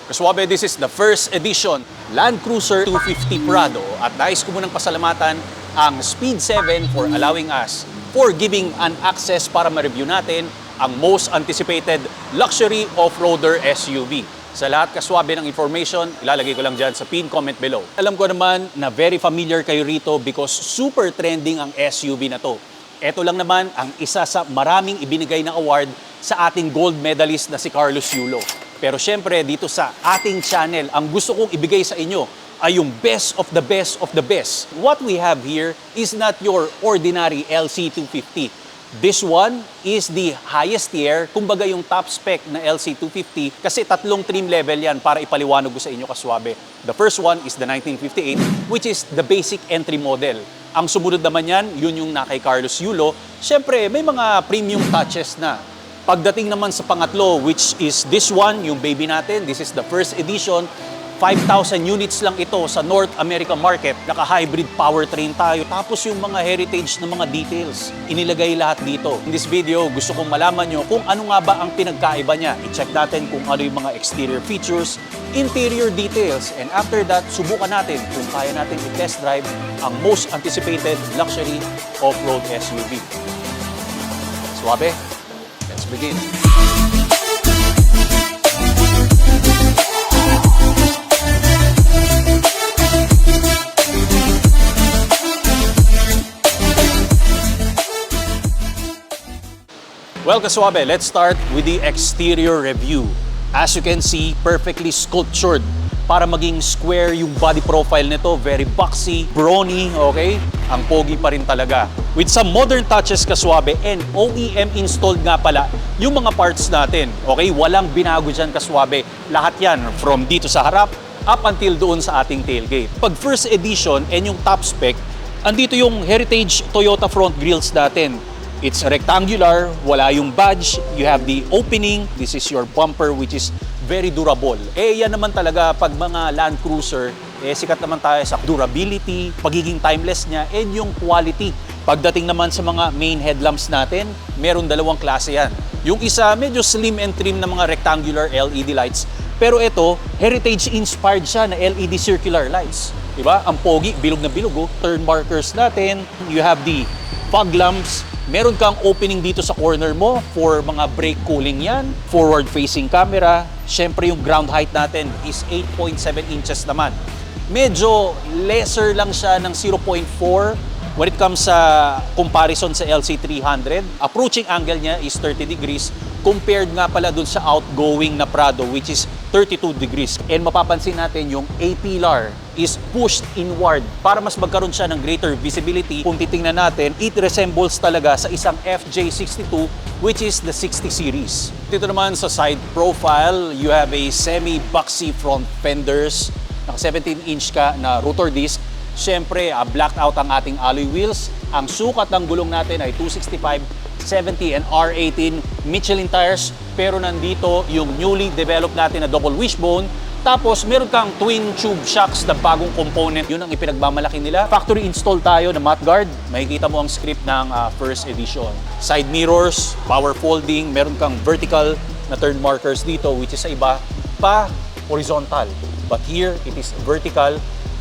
Kaswabe, this is the first edition Land Cruiser 250 Prado at nais ko munang pasalamatan ang Speed 7 for allowing us for giving an access para ma-review natin ang most anticipated luxury off-roader SUV. Sa lahat kaswabe ng information, ilalagay ko lang dyan sa pin comment below. Alam ko naman na very familiar kayo rito because super trending ang SUV na to. Ito lang naman ang isa sa maraming ibinigay na award sa ating gold medalist na si Carlos Yulo. Pero syempre dito sa ating channel, ang gusto kong ibigay sa inyo ay yung best of the best of the best. What we have here is not your ordinary LC250. This one is the highest tier, kumbaga yung top spec na LC250 kasi tatlong trim level yan para ipaliwanag ko sa inyo kaswabe. The first one is the 1958 which is the basic entry model. Ang sumunod naman yan, yun yung na kay Carlos Yulo. Syempre may mga premium touches na. Pagdating naman sa pangatlo, which is this one, yung baby natin, this is the first edition, 5,000 units lang ito sa North America market. Naka-hybrid powertrain tayo. Tapos yung mga heritage na mga details, inilagay lahat dito. In this video, gusto kong malaman nyo kung ano nga ba ang pinagkaiba niya. I-check natin kung ano yung mga exterior features, interior details, and after that, subukan natin kung kaya natin i-test drive ang most anticipated luxury off-road SUV. Suwabe? Let's begin. Well, kaswabe, let's start with the exterior review. As you can see, perfectly sculptured para maging square yung body profile nito. Very boxy, brawny, okay? Ang pogi pa rin talaga. With some modern touches, kaswabe, and OEM installed nga pala yung mga parts natin. Okay? Walang binago dyan, kaswabe. Lahat yan from dito sa harap up until doon sa ating tailgate. Pag first edition and yung top spec, andito yung heritage Toyota front grills natin. It's rectangular, wala yung badge, you have the opening, this is your bumper which is very durable. Yan naman talaga pag mga Land Cruiser, sikat naman tayo sa durability, pagiging timeless niya, and yung quality. Pagdating naman sa mga main headlamps natin, meron dalawang klase yan. Yung isa, medyo slim and trim na mga rectangular LED lights, pero ito, heritage-inspired siya na LED circular lights. Diba? Ang pogi, bilog na bilog. Turn markers natin, you have the fog lamps. Meron kang opening dito sa corner mo for mga brake cooling yan. Forward-facing camera. Siyempre yung ground height natin is 8.7 inches naman. Medyo lesser lang siya ng 0.4 when it comes sa comparison sa LC300. Approaching angle niya is 30 degrees compared nga pala dun sa outgoing na Prado which is 32 degrees. And mapapansin natin yung A-pillar is pushed inward para mas magkaroon siya ng greater visibility. Kung titingnan natin, it resembles talaga sa isang FJ62 which is the 60 series. Dito naman sa side profile, you have a semi-boxy front fenders. Naka 17-inch ka na rotor disc. Siyempre, blacked out ang ating alloy wheels. Ang sukat ng gulong natin ay 265, 70 and R18 Michelin tires. Pero nandito yung newly developed natin na double wishbone. Tapos meron kang twin tube shocks na bagong component. Yun ang ipinagmamalaki nila. Factory install tayo na mudguard. Makikita mo ang script ng first edition. Side mirrors, power folding. Meron kang vertical na turn markers dito which is sa iba pa horizontal. But here, it is vertical.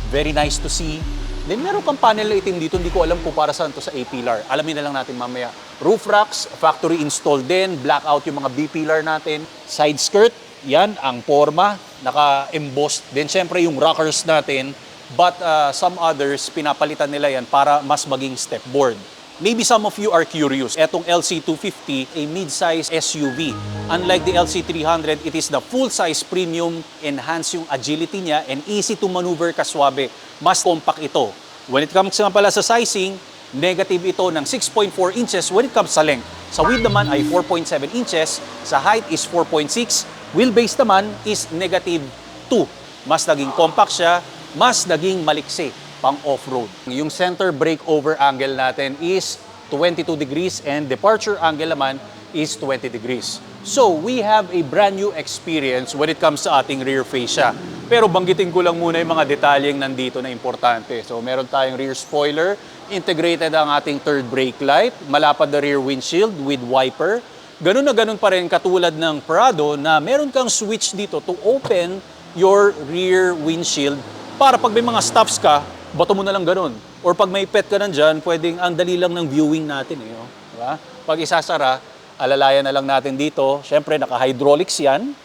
Very nice to see. Then meron kang panel na itim dito. Hindi ko alam kung para saan to sa A-pillar. Alamin na lang natin mamaya. Roof racks, factory installed din. Blackout yung mga B-pillar natin. Side skirt, yan ang forma. Naka-embossed. Then syempre yung rockers natin. But some others, pinapalitan nila yan para mas maging stepboard. Maybe some of you are curious. Etong LC250, a mid-size SUV. Unlike the LC300, it is the full-size premium, enhance yung agility niya, and easy to maneuver kaswabe. Mas compact ito. When it comes nga pala sa sizing, negative ito ng 6.4 inches when it comes sa length. Sa width naman ay 4.7 inches, sa height is 4.6, wheelbase naman is negative 2. Mas naging compact siya, mas naging maliksi pang off-road. Yung center breakover angle natin is 22 degrees and departure angle naman is 20 degrees. So, we have a brand new experience when it comes sa ating rear fascia. Pero banggitin ko lang muna yung mga detalyeng nandito na importante. So, meron tayong rear spoiler, integrated ang ating third brake light, malapad na rear windshield with wiper. Ganun na ganun pa rin katulad ng Prado na meron kang switch dito to open your rear windshield para pag may mga stops ka, bato mo na lang ganun. Or pag may pet ka nandyan, pwedeng ang dali lang ng viewing natin. Diba? Pag isasara, alalayan na lang natin dito. Siyempre, naka-hydraulics yan.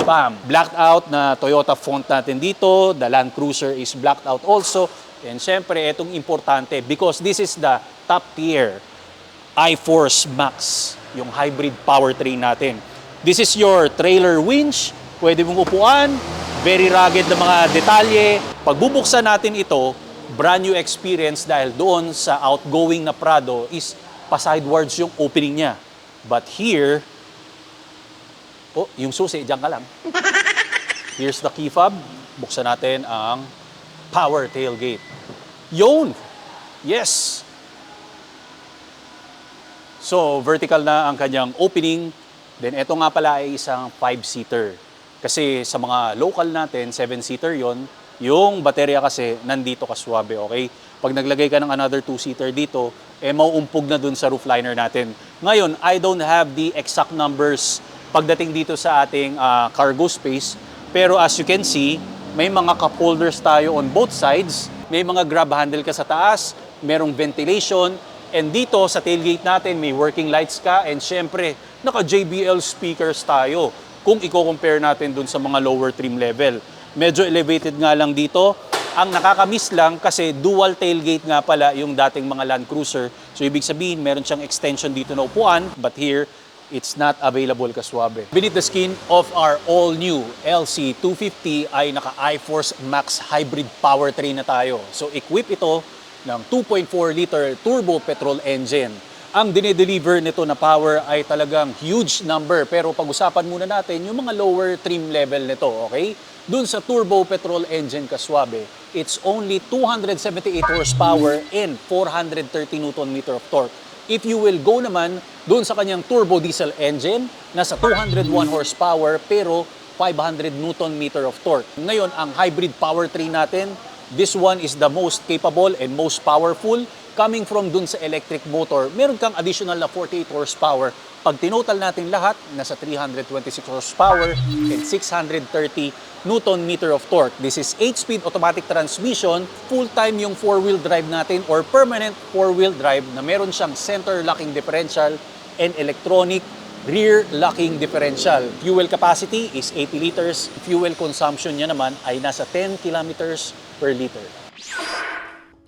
Bam! Blacked out na Toyota font natin dito. The Land Cruiser is blacked out also. And siyempre, itong importante because this is the top tier I-Force Max, yung hybrid powertrain natin. This is your trailer winch. Pwede mong upuan, very rugged na mga detalye. Pag bubuksan natin ito, brand new experience dahil doon sa outgoing na Prado is pa-sidewards yung opening niya. But here, yung susi, dyan ka lang. Here's the key fob. Buksan natin ang power tailgate. Yun! Yes! So, vertical na ang kanyang opening. Then, ito nga pala ay isang 5-seater. Kasi sa mga local natin, 7-seater yon. Yung baterya kasi nandito kaswabe, okay? Pag naglagay ka ng another 2-seater dito, mauumpog na dun sa roofliner natin. Ngayon, I don't have the exact numbers pagdating dito sa ating cargo space. Pero as you can see, may mga cup holders tayo on both sides. May mga grab handle ka sa taas, merong ventilation, and dito sa tailgate natin, may working lights ka, and syempre, naka JBL speakers tayo. Kung i-compare natin dun sa mga lower trim level. Medyo elevated nga lang dito. Ang nakakamiss lang kasi dual tailgate nga pala yung dating mga Land Cruiser. So ibig sabihin, meron siyang extension dito na upuan, but here, it's not available kaswabe. Beneath the skin of our all-new LC250 ay naka I-Force Max hybrid powertrain na tayo. So equip ito ng 2.4-liter turbo petrol engine. Ang dinideliver nito na power ay talagang huge number. Pero pag-usapan muna natin yung mga lower trim level nito, okay? Dun sa turbo petrol engine kaswabe, it's only 278 horsepower and 430 Nm of torque. If you will go naman dun sa kanyang turbo diesel engine, nasa 201 horsepower pero 500 Nm of torque. Ngayon, ang hybrid powertrain natin, this one is the most capable and most powerful. Coming from dun sa electric motor, meron kang additional na 48 horsepower. Pag tinotal natin lahat, nasa 326 horsepower and 630 Nm of torque. This is 8-speed automatic transmission, full-time yung 4-wheel drive natin or permanent 4-wheel drive na meron siyang center locking differential and electronic rear locking differential. Fuel capacity is 80 liters. Fuel consumption niya naman ay nasa 10 kilometers per liter.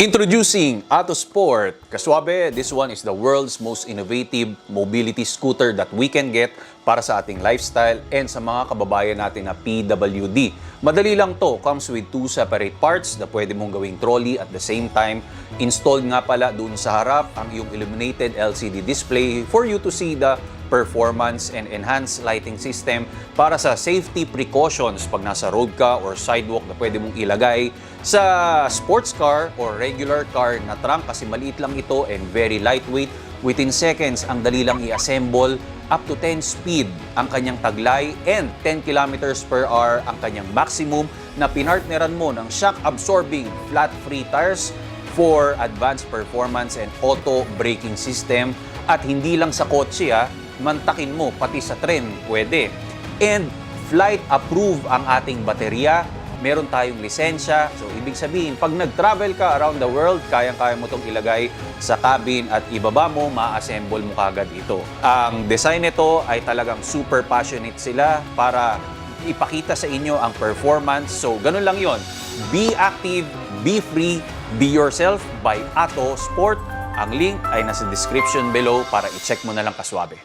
Introducing Autosport. Kaswabe, this one is the world's most innovative mobility scooter that we can get para sa ating lifestyle and sa mga kababayan natin na PWD. Madali lang to. Comes with 2 separate parts na pwede mong gawing trolley at the same time. Installed nga pala dun sa harap ang iyong illuminated LCD display for you to see the performance and enhanced lighting system para sa safety precautions pag nasa road ka or sidewalk na pwede mong ilagay sa sports car or regular car na trunk kasi maliit lang ito and very lightweight. Within seconds, ang dali lang i-assemble. Up to 10 speed ang kanyang taglay and 10 kilometers per hour ang kanyang maximum na pinartneran mo ng shock-absorbing flat-free tires for advanced performance and auto braking system. At hindi lang sa kotse mantakin mo pati sa tren pwede. And flight approved ang ating baterya. Meron tayong lisensya. So, ibig sabihin, pag nag-travel ka around the world, kayang-kaya mo itong ilagay sa cabin at ibaba mo, ma-assemble mo kagad ito. Ang design nito ay talagang super passionate sila para ipakita sa inyo ang performance. So, ganun lang yon. Be active, be free, be yourself by Autosport. Ang link ay nasa description below para i-check mo na lang kaswabe.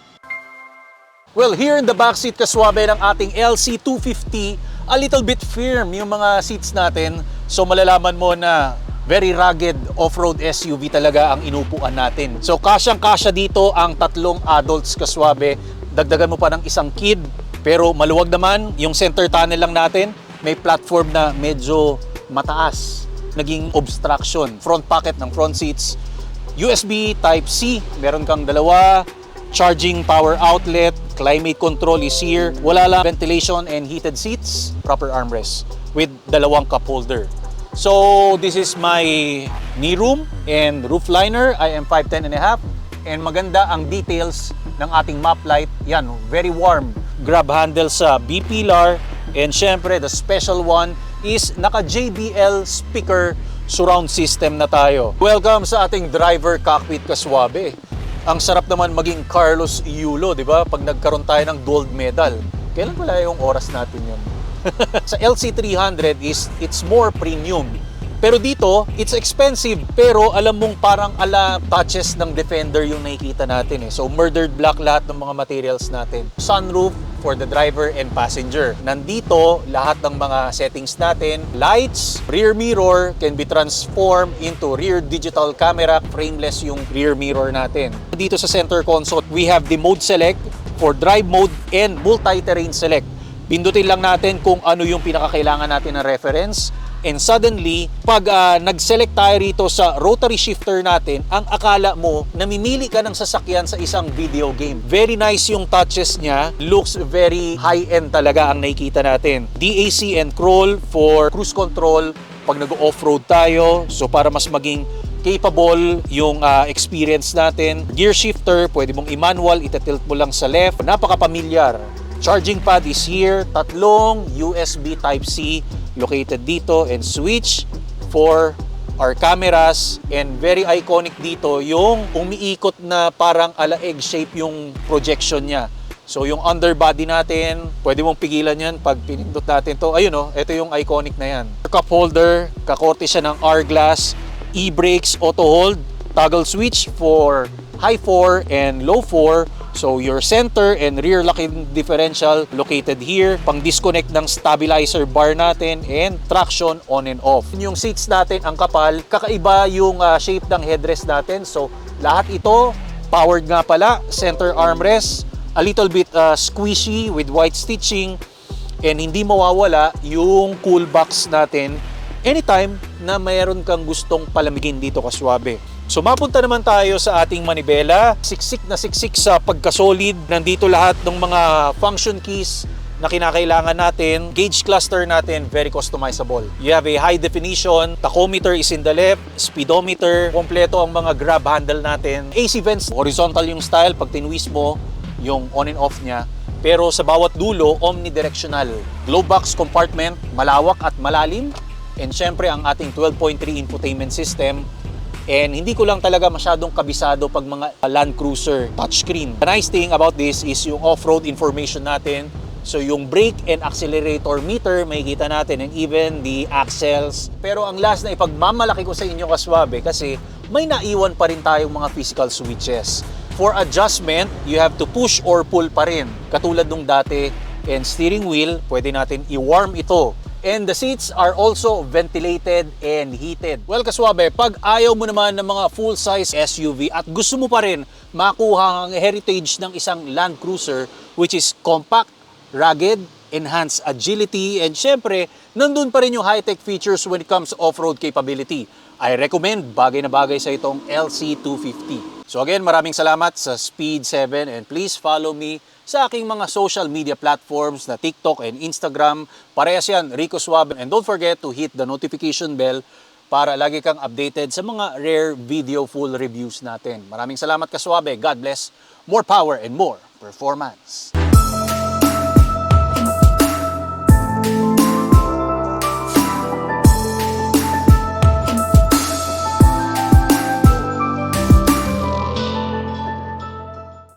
Well, here in the backseat kaswabe ng ating LC250, a little bit firm yung mga seats natin. So malalaman mo na very rugged off-road SUV talaga ang inupuan natin. So kasyang-kasya dito ang 3 adults kaswabe. Dagdagan mo pa ng isang kid. Pero maluwag naman, yung center tunnel lang natin, may platform na medyo mataas. Naging obstruction. Front pocket ng front seats. USB Type-C, meron kang 2. Charging power outlet, climate control is here. Wala lang ventilation and heated seats, proper armrest with 2 cup holder. So this is my knee room and roof liner. I am 5'10 and a half. And maganda ang details ng ating map light. Yan, very warm. Grab handle sa B-pillar And syempre, the special one is naka JBL speaker surround system na tayo. Welcome sa ating driver cockpit, kaswabe. Ang sarap naman maging Carlos Yulo, di ba? Pag nagkaroon tayo ng gold medal. Kailan pala yung oras natin yun? Sa LC300 it's more premium. Pero dito, it's expensive, pero alam mong parang ala touches ng Defender yung nakikita natin eh. So murdered black lahat ng mga materials natin. Sunroof for the driver and passenger. Nandito, lahat ng mga settings natin. Lights, rear mirror can be transformed into rear digital camera. Frameless yung rear mirror natin. Dito sa center console, we have the mode select for drive mode and multi-terrain select. Pindutin lang natin kung ano yung pinakakailangan natin ng reference. And suddenly, pag nag-select tayo rito sa rotary shifter natin, ang akala mo, namimili ka ng sasakyan sa isang video game. Very nice yung touches niya. Looks very high-end talaga ang nakikita natin. DAC and crawl for cruise control pag nag-off-road tayo. So para mas maging capable yung experience natin. Gear shifter, pwede mong i-manual, itatilt mo lang sa left. Napaka-pamilyar. Charging pad is here. Tatlong USB Type-C located dito, and switch for our cameras. And very iconic dito yung umiikot na parang ala egg shape yung projection niya. So yung underbody natin, pwede mong pigilan yan pag pinindot natin to. Ayun o, ito yung iconic na yan. Cup holder, kakorte siya ng R-glass, e-brakes, auto hold, toggle switch for high 4 and low 4. So your center and rear locking differential located here. Pang disconnect ng stabilizer bar natin and traction on and off. Yung seats natin ang kapal, kakaiba yung shape ng headrest natin. So lahat ito powered nga pala, center armrest, a little bit squishy with white stitching, and hindi mawawala yung cool box natin anytime na mayroon kang gustong palamigin dito, kaswabe. So mapunta naman tayo sa ating manibela. Siksik na siksik sa pagkasolid. Nandito lahat ng mga function keys na kinakailangan natin. Gauge cluster natin, very customizable. You have a high definition, tachometer is in the left, speedometer, kompleto ang mga grab handle natin. AC vents, horizontal yung style, pag tinwist mo, yung on and off niya. Pero sa bawat dulo, omnidirectional. Glove box compartment, malawak at malalim. And syempre ang ating 12.3 infotainment system. And hindi ko lang talaga masyadong kabisado pag mga Land Cruiser touchscreen. The nice thing about this is yung off-road information natin. So yung brake and accelerator meter, makikita natin, and even the axles. Pero ang last na ipagmamalaki ko sa inyo, kaswabe, kasi may naiwan pa rin tayong mga physical switches. For adjustment, you have to push or pull pa rin. Katulad nung dati. And steering wheel, pwede natin i-warm ito. And the seats are also ventilated and heated. Well, kaswabe, pag ayaw mo naman ng mga full-size SUV at gusto mo pa rin makuha ang heritage ng isang Land Cruiser, which is compact, rugged, enhanced agility, and syempre, nandun pa rin yung high-tech features when it comes to off-road capability. I recommend, bagay na bagay sa itong LC250. So again, maraming salamat sa Speed 7, and please follow me sa aking mga social media platforms na TikTok and Instagram. Parehas yan, Rico Suave. And don't forget to hit the notification bell para lagi kang updated sa mga rare video full reviews natin. Maraming salamat, kaswabe. God bless. More power and more performance.